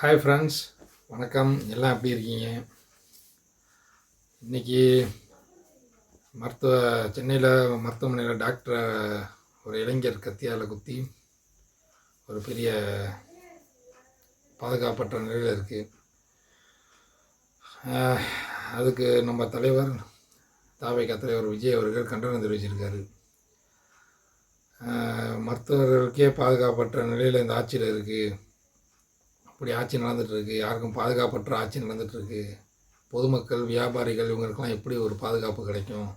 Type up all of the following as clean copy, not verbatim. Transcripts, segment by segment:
Hi friends, வணக்கம். எல்லாம் எப்படி இருக்கீங்க? இன்றைக்கி சென்னையில் மருத்துவமனையில் டாக்டரை ஒரு இளைஞர் கத்தியால் குத்தி ஒரு பெரிய பாதுகாப்பற்ற நிலையில் இருக்குது. அதுக்கு நம்ம தலைவர் தலைவர் விஜய் அவர்கள் கண்டனம் தெரிவிச்சிருக்காரு. மருத்துவர்களுக்கே பாதுகாப்பற்ற நிலையில் இந்த ஆட்சியில் இருக்குது. இப்படி ஆட்சி நடந்துகிட்ருக்கு, யாருக்கும் பாதுகாப்பற்ற ஆட்சி நடந்துகிட்ருக்கு. பொதுமக்கள், வியாபாரிகள் இவங்களுக்கெல்லாம் எப்படி ஒரு பாதுகாப்பு கிடைக்கும்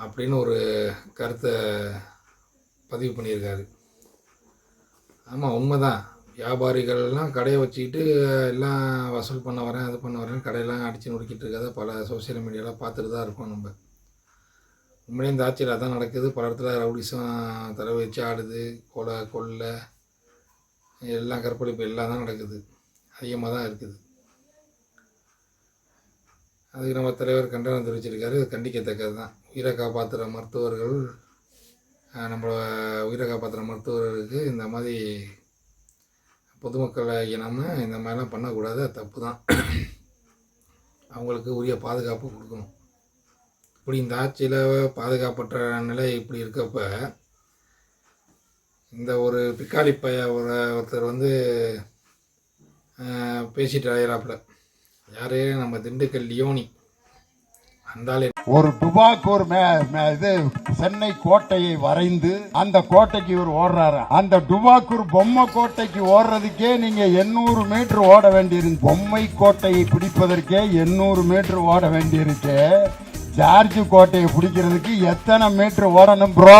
அப்படின்னு ஒரு கருத்தை பதிவு பண்ணியிருக்காரு. ஆமாம், உண்மைதான். வியாபாரிகள்லாம் கடையை வச்சுக்கிட்டு எல்லாம் வசூல் பண்ண வரேன், அது பண்ண வரேன்னு கடையெல்லாம் அடித்து நொறுக்கிட்டு இருக்காத பல சோசியல் மீடியாவில் பார்த்துட்டு தான் இருக்கோம். நம்ம உண்மையிலே இந்த ஆட்சியில் அதான் நடக்குது. பல இடத்துல ரவுடிசம் தலை வச்சு ஆடுது, கொள்ளை எல்லாம் கற்பழிப்பு எல்லாம் தான் நடக்குது, அதிகமாக தான் இருக்குது. அதுக்கு நம்ம தலைவர் கண்டனம் தெரிவிச்சிருக்காரு. அது கண்டிக்கத்தக்கது தான். உயிரை காப்பாற்றுற மருத்துவர்கள், நம்மளை உயிரை காப்பாற்றுற மருத்துவர்களுக்கு இந்த மாதிரி பொதுமக்களை நம்ம இந்த மாதிரிலாம் பண்ணக்கூடாது, அது தப்பு தான். அவங்களுக்கு உரிய பாதுகாப்பு கொடுக்கணும். இப்படி இந்த ஆட்சியில் பாதுகாப்பற்ற நிலை இப்படி இருக்கப்ப இந்த ஒரு பிக்காளி ஒருத்தர் பேசிட்டு அழைகிறாப்புல. யாரு? நம்ம திண்டுக்கல் லியோனி. அந்தாலே ஒரு டுபாக்கூர் இது சென்னை கோட்டையை வரைந்து அந்த கோட்டைக்கு இவர் ஓடுறாரு. அந்த டுபாக்கூர் பொம்மை கோட்டைக்கு ஓடுறதுக்கே நீங்க 800 மீட்டர் ஓட வேண்டியிருக்கு. பொம்மை கோட்டையை பிடிப்பதற்கே 800 மீட்டர் ஓட வேண்டியிருக்கு. ஜார்ஜ் கோட்டையை பிடிக்கிறதுக்கு எத்தனை மீட்டர் ஓடணும் ப்ரோ?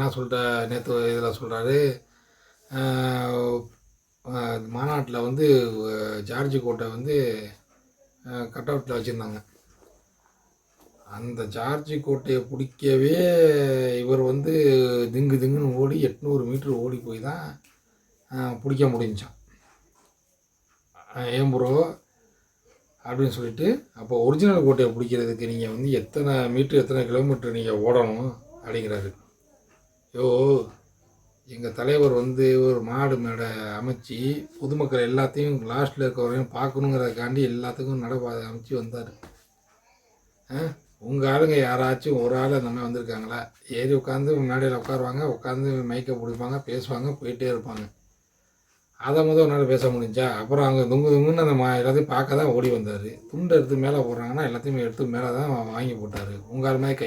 என்ன சொல்கிற நேற்று இதில் சொல்கிறாரு, மாநாட்டில் ஜார்ஜ் கோட்டை கட் அவுட்டில் வச்சுருந்தாங்க. அந்த ஜார்ஜ் கோட்டையை பிடிக்கவே இவர் திங்குன்னு ஓடி 800 மீட்டர் ஓடி போய் தான் பிடிக்க முடிஞ்சான். ஏன் ப்ரோ அப்படின்னு சொல்லிட்டு, அப்போ ஒரிஜினல் கோட்டையை பிடிக்கிறதுக்கு நீங்கள் எத்தனை மீட்ரு எத்தனை கிலோமீட்டர் நீங்கள் ஓடணும் அப்படிங்கிறாரு. எங்கள் தலைவர் ஒரு மாடு மேடை அமைச்சு பொதுமக்கள் எல்லாத்தையும் லாஸ்ட்டில் இருக்கிறவரையும் பார்க்கணுங்கிறதுக்காண்டி எல்லாத்துக்கும் நடைபாதை அமைச்சு வந்தார். உங்கள் ஆளுங்க யாராச்சும் ஒரு ஆள் அந்த மாதிரி வந்திருக்காங்களா? ஏறி உட்காந்து மேடையில் உட்காருவாங்க, உட்காந்து மைக்கை பிடிப்பாங்க, பேசுவாங்க, போயிட்டே இருப்பாங்க. அதை ஒரு நாள் பேச முடிஞ்சா? அப்புறம் அவங்க துங்குன்னு அந்த எல்லாத்தையும் பார்க்க தான் ஓடி வந்தார். துண்டை எடுத்து மேலே போடுறாங்கன்னா எல்லாத்தையுமே எடுத்து மேலே தான் வாங்கி போட்டார். உங்கள் ஆள் மாதிரி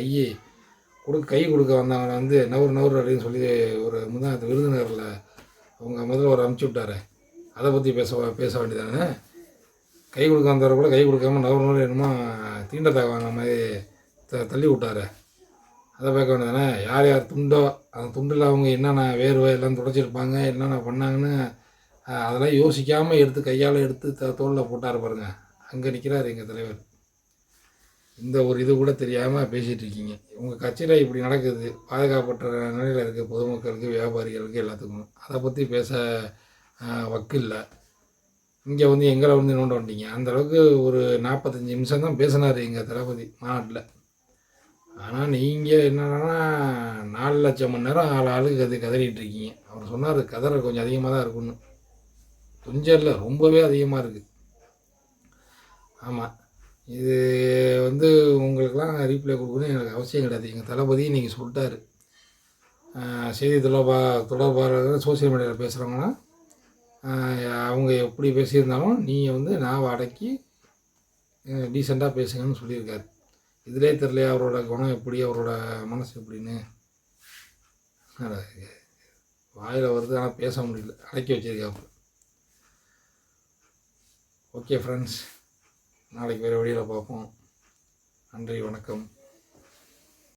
கை கொடுக்க வந்தவங்களை நவுறு அப்படின்னு சொல்லி ஒரு விருதுநகரில் அவங்க முதல்ல ஒரு அமுச்சு விட்டார். அதை பற்றி பேச வேண்டியதானே? கை கொடுக்க வந்தவரை கூட கை கொடுக்காம நவுறு என்னமோ தீண்டத்தாக வாங்கின மாதிரி தள்ளி விட்டார். அதை பார்க்க வேண்டியதானே? யார் யார் துண்டோ அந்த துண்டில் அவங்க என்னென்ன வேர்வை எல்லாம் துடைச்சிருப்பாங்க, என்னென்ன பண்ணாங்கன்னு அதெல்லாம் யோசிக்காமல் கையால் எடுத்து தோளில் போட்டார் பாருங்கள். அங்கே நிற்கிறார் எங்கள் தலைவர். இந்த ஒரு இது கூட தெரியாமல் பேசிகிட்டு இருக்கீங்க. உங்கள் கட்சியில் இப்படி நடக்குது, பாதுகாப்பற்ற நிலையில் இருக்குது பொதுமக்களுக்கு, வியாபாரிகளுக்கு, எல்லாத்துக்கும். அதை பற்றி பேச வக்கில்லை. இங்கே எங்களை நோண்ட வந்தீங்க. அந்தளவுக்கு ஒரு 45 நிமிஷம் தான் பேசினார் எங்கள் தளபதி மாநாட்டில். ஆனால் நீங்கள் என்னன்னா 4 லட்சம் மணி நேரம் ஆளுக்கு கதறிட்டு இருக்கீங்க. அவர் சொன்னார் கதற கொஞ்சம் அதிகமாக தான் இருக்குன்னு. கொஞ்சம் இல்லை, ரொம்பவே அதிகமாக இருக்குது. ஆமாம், இது உங்களுக்கெல்லாம் ரீப்ளே கொடுக்கணும் எனக்கு அவசியம் கிடையாது. எங்கள் தளபதி இன்றைக்கி சொல்லிட்டாரு. செய்தி தொடர்பாளர்கள் சோசியல் மீடியாவில் பேசுகிறவங்கன்னா அவங்க எப்படி பேசியிருந்தாலும் நீங்கள் நான் அடக்கி டீசெண்டாக பேசுங்கன்னு சொல்லியிருக்காரு. இதிலே தெரியலையா அவரோட குணம் எப்படி, அவரோட மனசு எப்படின்னு? வாயில் வருது, ஆனால் பேச முடியல, அடக்கி வச்சிருக்காப்பு. ஓகே ஃப்ரெண்ட்ஸ், நாளைக்கு வேறு வழியில் பார்ப்போம். நன்றி, வணக்கம்.